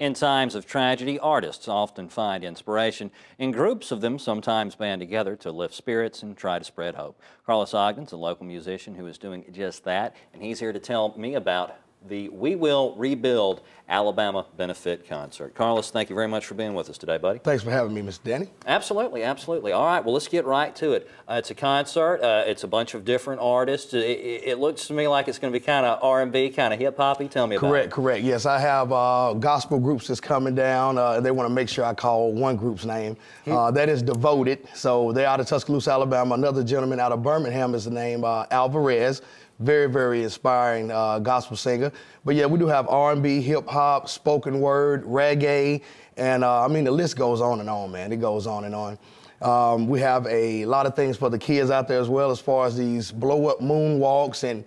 In times of tragedy, artists often find inspiration, and groups of them sometimes band together to lift spirits and try to spread hope. Carlos Ogden's a local musician who is doing just that, and he's here to tell me about the We Will Rebuild Alabama benefit concert. Carlos, thank you very much for being with us today, buddy. Thanks for having me, Mr. Danny. Absolutely, absolutely. All right, well, let's get right to it. It's a concert. It's a bunch of different artists. It looks to me like it's going to be kind of R&B, kind of hip-hoppy. Tell me about it. Correct. Yes, I have gospel groups that's coming down. They want to make sure I call one group's name. That is Devoted. So they're out of Tuscaloosa, Alabama. Another gentleman out of Birmingham is the name Alvarez. Very inspiring gospel singer. But yeah, we do have R&B, hip-hop, spoken word, reggae, and I mean, the list goes on and on, man. It goes on and on. We have a lot of things for the kids out there as well, as far as these blow-up moonwalks, and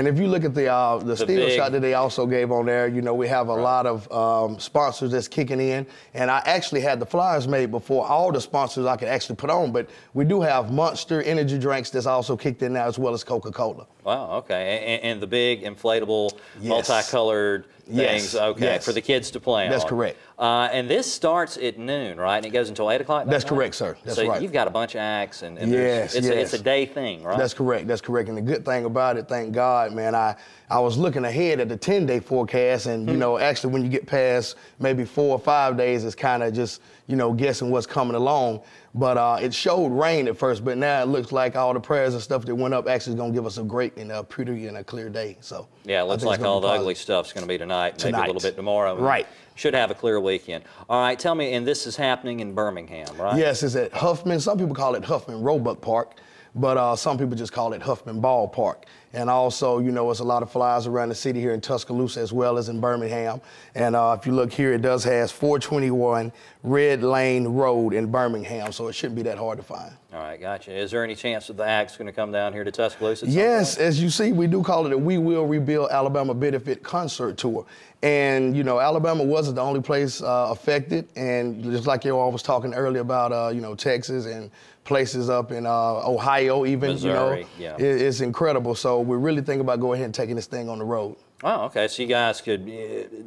if you look at the still shot that they also gave on there, you know, we have a lot of sponsors that's kicking in, and I actually had the flyers made before all the sponsors I could actually put on, but we do have Monster energy drinks that's also kicked in now, as well as Coca-Cola. Wow, okay, and the big inflatable, multicolored things, for the kids to play on. That's correct. And this starts at noon, right? And it goes until 8 o'clock? That's correct, sir. That's right. So you've got a bunch of acts, and yes, it's a day thing, right? That's correct. And the good thing about it, thank God, man, I was looking ahead at the 10-day forecast, and you know, actually when you get past maybe 4 or 5 days, it's kind of just, you know, guessing what's coming along. But it showed rain at first, but now it looks like all the prayers and stuff that went up actually is going to give us a great and a pretty and a clear day. So yeah, it looks like all the ugly stuff's going to be tonight, maybe a little bit tomorrow. Right. Should have a clear weekend. All right, tell me, and this is happening in Birmingham, right? Yes, it's at Huffman. Some people call it Huffman Roebuck Park, but some people just call it Huffman Ballpark. And also, you know, it's a lot of flyers around the city here in Tuscaloosa as well as in Birmingham. And if you look here, it does has 421 Red Lane Road in Birmingham, so it shouldn't be that hard to find. All right, gotcha. Is there any chance that the act's going to come down here to Tuscaloosa? Yes, as you see, we do call it a We Will Rebuild Alabama Benefit Concert Tour. And, you know, Alabama wasn't the only place affected. And just like you all was talking earlier about, you know, Texas and places up in Ohio even, Missouri, you know, it's incredible. So we're really thinking about going ahead and taking this thing on the road. Oh, okay. So you guys could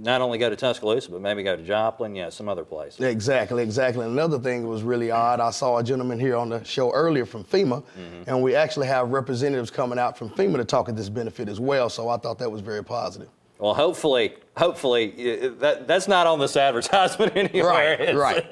not only go to Tuscaloosa, but maybe go to Joplin, some other place. Exactly. Another thing that was really odd, I saw a gentleman here on the show earlier from FEMA, and we actually have representatives coming out from FEMA to talk at this benefit as well, so I thought that was very positive. Well, hopefully, that's not on this advertisement anywhere. Right.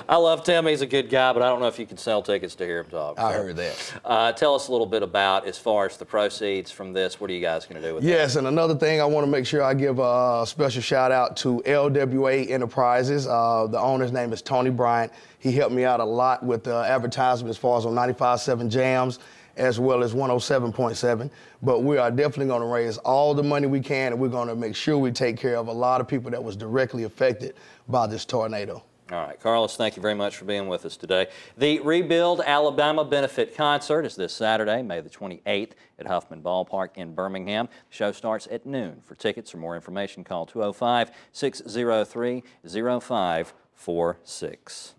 I love Tim. He's a good guy, but I don't know if you can sell tickets to hear him talk. I heard that. Tell us a little bit about, as far as the proceeds from this, what are you guys going to do with Yes, and another thing, I want to make sure I give a special shout out to LWA Enterprises. The owner's name is Tony Bryant. He helped me out a lot with the advertisement as far as on 95.7 Jams, as well as 107.7. But we are definitely going to raise all the money we can, and we're going to make sure we take care of a lot of people that was directly affected by this tornado. All right, Carlos, thank you very much for being with us today. The Rebuild Alabama Benefit Concert is this Saturday, May the 28th at Huffman Ballpark in Birmingham. The show starts at noon. For tickets or more information, call 205-603-0546.